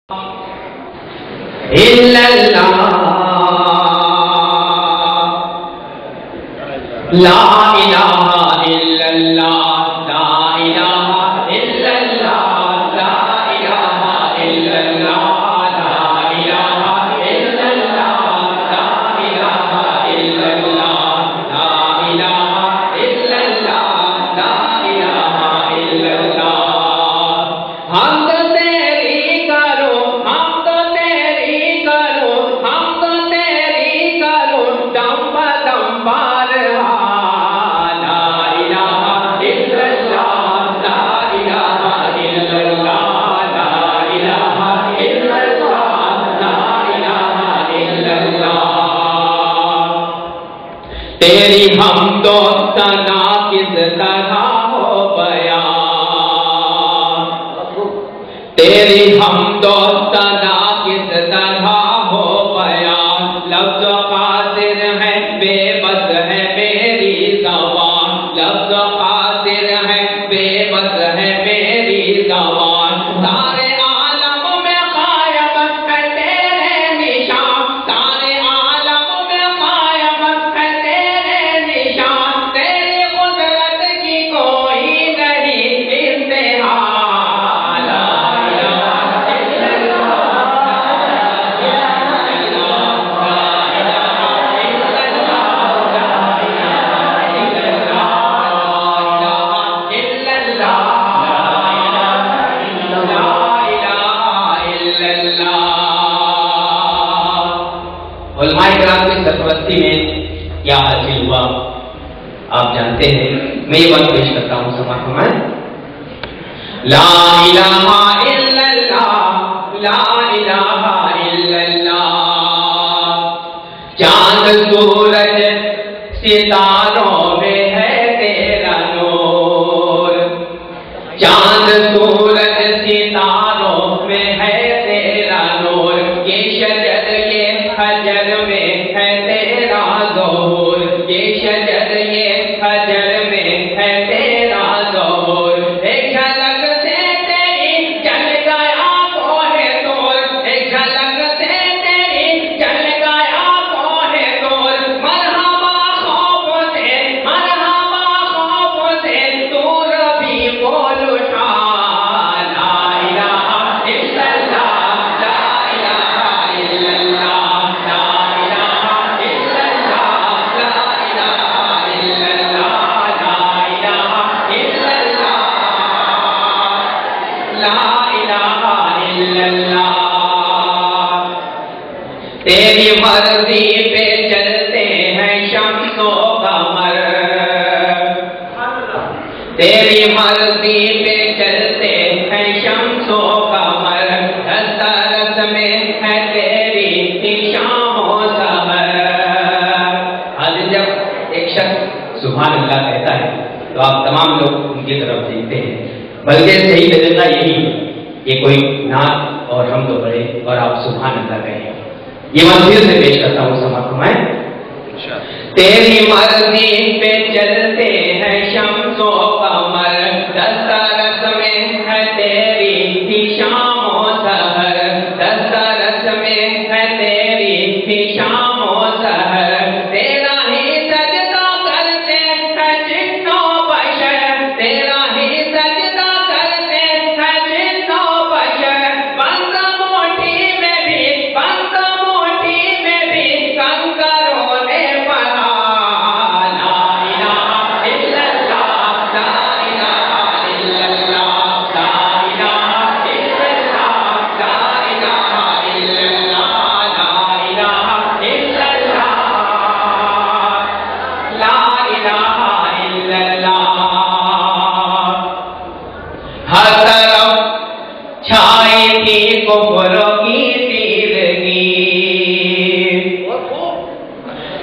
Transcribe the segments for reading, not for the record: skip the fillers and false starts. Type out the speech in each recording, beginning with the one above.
لا الہ الا اللہ لا الہ الا اللہ لا الہ الا اللہ لا الہ الا اللہ لا الہ الا اللہ لا الہ الا اللہ لا الہ الا اللہ ہم تو تیری کرو ہم تو تیری کرو ہم تو تیری کرو دم بدم بارہا تیری ہم تو ثنا کس طرح ہو بیان تیری ہم تو ثنا کس طرح ہو بیان لفظ قاصر ہے بے بس ہے میری زبان لفظ قاصر ہے بے بس ہے میری زبان سارے عالم میں قائم ہے تیرے نشان سارے عالم میں قائم ہے تیرے نشان تیری قدرت کی کوئی نہیں انتہا لا الہ الا علماء کرام کی سرپرستی میں کیا حاصل ہوا آپ جانتے ہیں میں یہ بات پیش کرتا ہوں سماعت فرمائیں لا الہ الا اللہ لا الہ الا اللہ چاند سورج ستاروں میں ہے تیرا نور چاند سورج ستاروں میں ہے تیرا نور یہ شجر یہ حجر میں ہے تیرا ظہور یہ شجر یہ حجر میں ہے تیرا ظہور ایک جھلک سے تیری جل گیا کوہ طور ایک جھلک سے تیری جل گیا کوہ طور مرحبا خوف سے تو ربی بول اٹھا لا الہ الا اللہ لا الہ الا اللہ لا الہ الا اللہ لا الہ الا اللہ لا الہ الا اللہ لا الہ الا اللہ تیری مرضی پہ چلتے ہیں شمس و قمر تیری مرضی پہ چلتے ہیں شمس و قمر رس رس میں ہے تیری شام و سحر آج جب ایک شخص سبحان اللہ کہتا ہے تو آپ تمام لوگ ان کی طرف دیکھتے ہیں بلکہ صحیح طریقہ یہی کہ کوئی نعت اور حمد و پڑھے اور آپ سبحان اللہ کہیں یہ منزل سے پیش کرتا ہوں سماعت فرمائیں تیری مرضی پہ چلتے ہیں شمس و قمر رس رس میں ہے تیری شام و سحر رس رس میں ہے تیری شام و سحر تیرا ہی سجدہ کرتے ہیں جن و بشر تیرا ہی سجدہ کرتے ہیں جن و بشر بند موٹی میں بھی کنکروں نے پڑھا لا الہ الا اللہ لا الہ الا اللہ لا الہ الا اللہ لا الہ الا اللہ لا الہ الا اللہ لا الہ الا اللہ ہر طرف چھائی تھی کفر کی تیرگی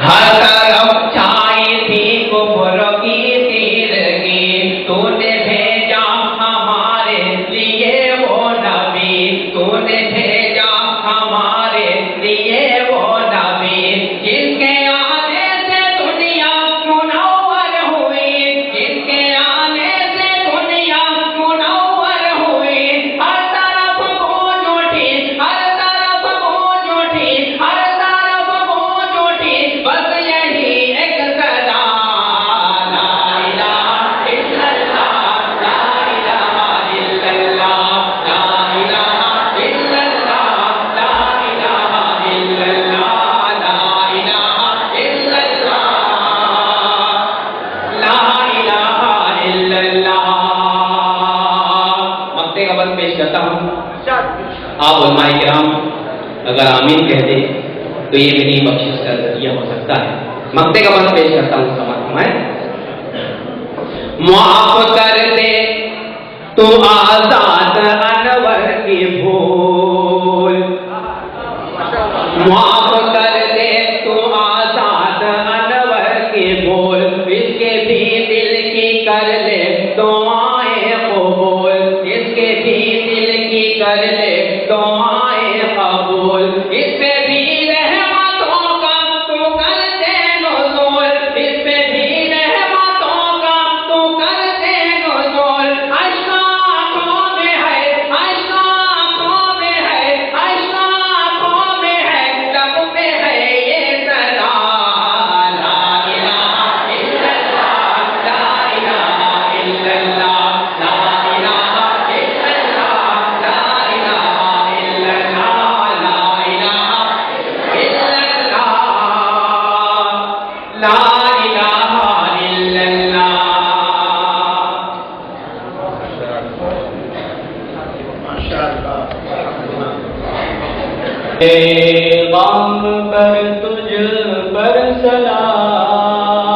ہر طرف چھائی تھی کفر کی تیرگی تو نے بھیجا ہمارے لیے وہ نبی تو نے بھیجا ہمارے لیے وہ نبی جن کے آنے سے دنیا منور ہوئی جن کے آنے سے دنیا منور ہوئی ہر طرف گونج اٹھی آپ علماء کرام اگر آمین کہہ دیں تو یہ میری بخشش کا ذریعہ ہو سکتا ہے. مقطع کا بند پیش کرتا ہوں, سماعت فرمائیں. معاف کر دے تو آزاد انور کی بھول, معاف کر دے تو آزاد انور کی بھول, اس کے بھی دل کی کر لے دعائیں قبول, اس کے بھی دل کی کر لے دعائیں قبول, اس پہ بھی رحمتوں کا تو کر دے نزول, اس پہ بھی رحمتوں کا تو کر دے نزول. اشکوں میں ہے, اشکوں میں ہے, اشکوں میں ہے, لب پہ ہے یہ صدا, لا الہ الا اللہ, لا الہ الا اللہ, لا الہ الا اللہ, لا الہ الا اللہ, لا الہ الا اللہ, لا الہ الا اللہ. پیغام پر تجھ پر سلام,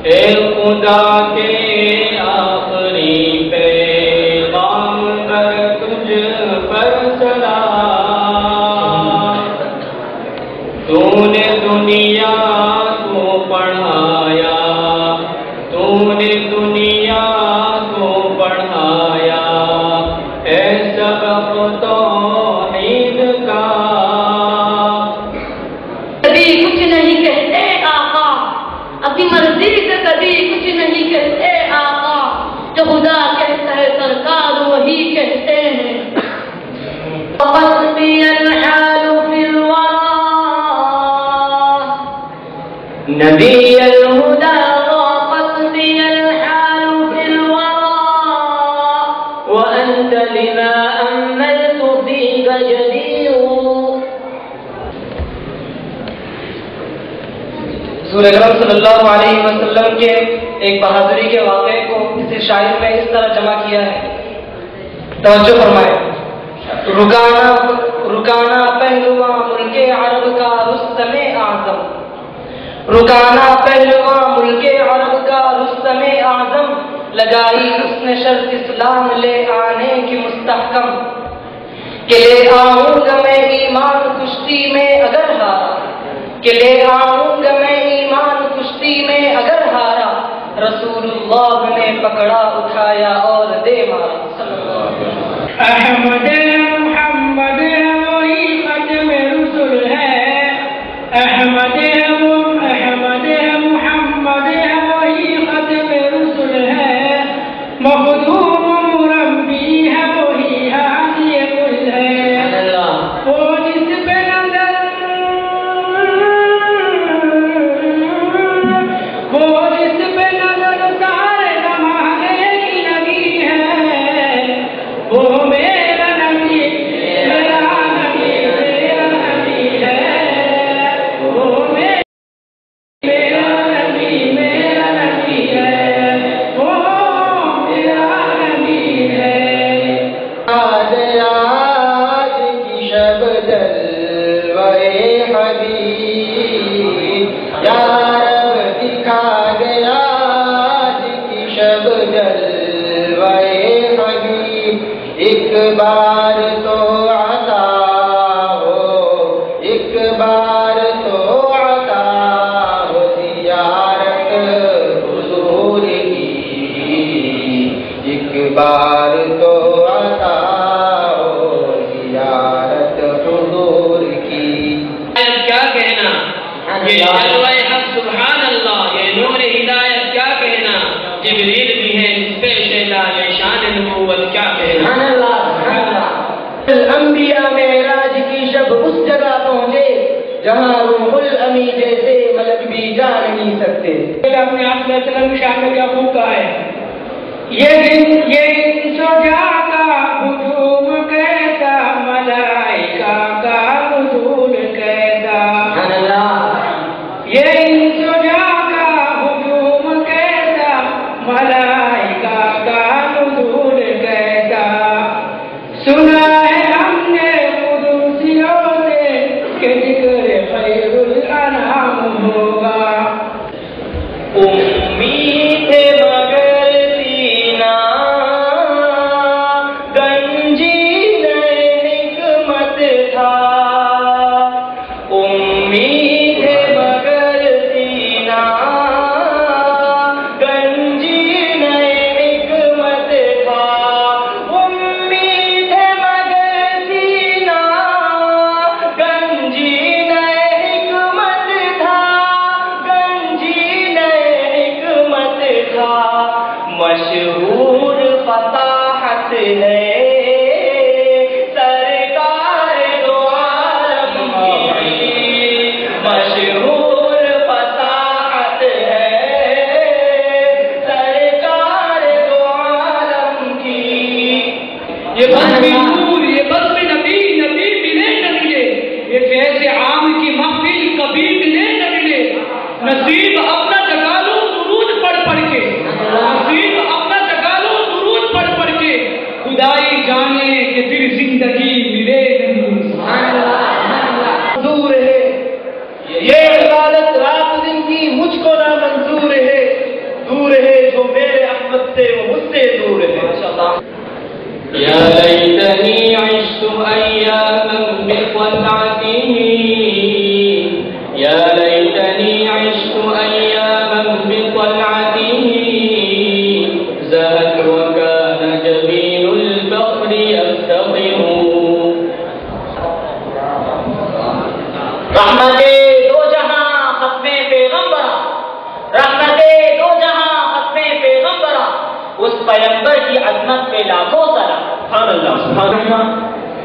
اے خدا کے آخری پیغام پر تجھ پر سلام. تو نے دنیا کو پڑھایا, تو نے دنیا کو پڑھایا, اے سبق توحید کا. کبھی کچھ نہیں کہتے آقا, اپنی مرضی سے کبھی کچھ نہیں کہتے آقا, جو خدا کہتا ہے سرکار وہی کہتے ہیں. وقصدی الحال فی الورى نبی الہدى, وقصدی الحال فی الورى وأنت لما أملت فيك جدير. رسول اکرم صلی اللہ علیہ وسلم کے ایک بہادری کے واقعے کو کسی شاعر نے اس طرح جمع کیا ہے, توجہ فرمائے. رکانا پہلواں ملک عرب کا رستم اعظم, رکانا پہلواں ملک عرب کا رستم اعظم, لگائی اس نے شرط اسلام لے آنے کی مستحکم, کہ لے آؤں گا میں ایمان کشتی میں اگر ہارا, کہ لے آؤں گا میں ایمان کشتی میں اگر ہارا, رسول اللہ نے پکڑا اٹھایا اور دے مارا. احمد محمد وہی ختم رسول ہے, احمد محمد وہی ختم رسول ہے, مخدوم مربی ہے وہی ہادی کل ہے. وہ جس پہ نظر, وہ جس پہ نظر سارے زمانے کی لگی ہے, وہ میرا نبی, میرا نبی, میرا نبی ہے. وہ میرا نبی, میرا نبی ہے. وہ میرا نبی ہے. آج کی شب جلوے حبیب, یا رب دکھا گیا آج کی شب جلوے حبیب. ایک بار تو عطا ہو, ایک بار تو عطا ہو زیارت حضور کی, ایک بار تو عطا ہو زیارت حضور کی. کیا کہنا, یہ جلوہ حق سبحان اللہ, یہ نور ہدایت کیا کہنا, جبریل بھی ہے اس پہ شہلا ہے شان نبوت کیا کہنا. سبحان اللہ, سبحان اللہ. الانبیاء معراج کی شب اس جگہ پہنچے جہاں روح الامی جیسے ملک بھی جا نہیں سکتے. اپنے آپ میں سلم شان میں کیا خوب کہا ہے, یہ دن سجا کا ہجوم کیسا, ملائکہ کا نزول کیسا. سبحان اللہ. یہ سجا کا ہجوم کیسا, ملائکہ کا نزول کیسا. نبی نور یہ بس میں نبی نبی ملے نہ ملے، یہ فیض عام کی محفل کبھی ملے نہ ملے، نصیب اپنا جگا لو درود پڑھ پڑھ کے، نصیب اپنا جگا لو درود پڑھ پڑھ کے، خدائی جانے کہ پھر زندگی ملے نہ ملے۔ منظور ہے یہ عبادت رات دن کی مجھ کو نہ منظور ہے، دور ہے جو میرے احمد سے وہ مجھ سے دور ہے۔ يا ليتني عشت أياما بطلعته، يا ليتني عشت أياما بطلعته، زهت وكان جبين البحر يفتقر۔ رحمت دو جہاں ختم پیغمبر، رحمت دو جہاں ختم پیغمبر، اس پیغمبر کی عظمت پہ لاکھوں سلام۔ سبحان اللہ سبحان اللہ۔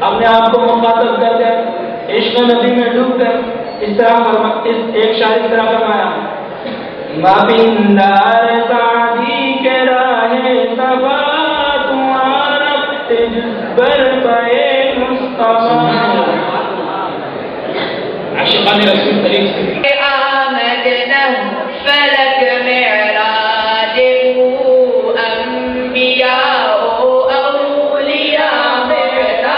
اپنے آپ کو مخاطب کر کر عشق نبی میں ڈوب کر اس طرح ایک شاعر اس طرح فرمایا، مابندار سعدی کے راہ صفا تمہارا تجبر پہ مصطفیٰ۔ عاشقان رسول کریم سے آمدنا فلک معراج انبیاء اولیاء معراج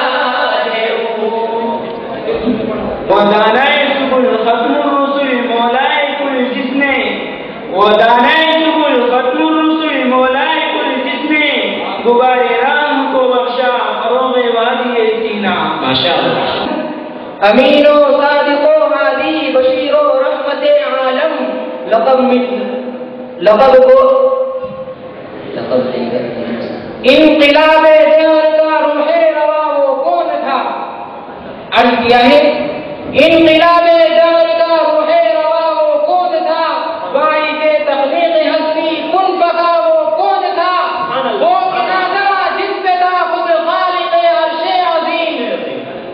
ودانائتم الختم الرسل مولائے کل جس نے، ودانائتم الختم الرسل مولائے کل جس نے، غبار رام کو بخشا فروغ وادی سینا۔ ماشاءاللہ۔ امین و صادق و ہادی بشیر و رحمت عالم، لقب کو انقلاب جہر کا روح روا وہ کون تھا؟ عرض کیا ہے انقلاب جہر کا روح روا وہ کون تھا؟ باعث تخلیق ہستی کن فکا وہ کون تھا؟ وہ جنازہ جس پہ تھا خود خالق عرش عظیم،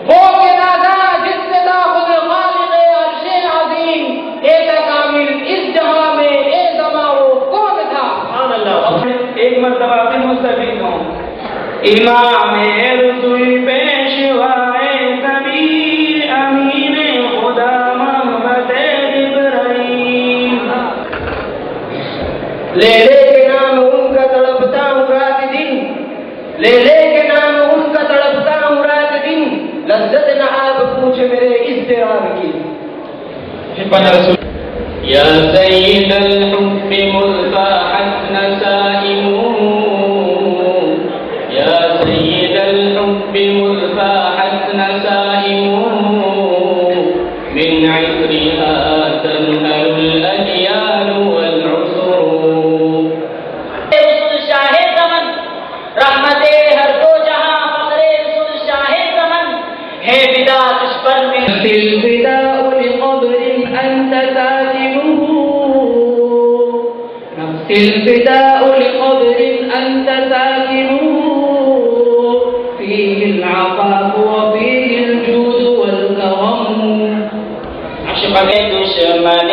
وہ جنازہ جس پہ تھا خود خالق عرش عظیم، ایک کامل اس جہاں میں اے زماں وہ کون تھا؟ ایک مرتبہ اپنے مستفید ہوں، امام رسول پیشوائے کبیر امین خدا محمد ابراہیم، لے لے کے نام ان کا تڑپتا ہوں رات دن، لے لے کے نام ان کا تڑپتا ہوں رات دن، لذت نہ آپ پوچھ میرے اضطراب کی۔ يا سيد الحب مذباحت نسائمه، يا سيد الحب مذباحت نسائمه، من عطرها تنهل الأجيال والعصر۔ رسول شاہ زمن، رحمت ہر دو جہاں، فخر رسول شاہ زمن، ہے فدا تجھ پر میں الفداء لقبر انت ساكنه، الفداء لقبر انت ساكنه، فيه العفاف وفيه الجود والكرم۔ عشق دشمن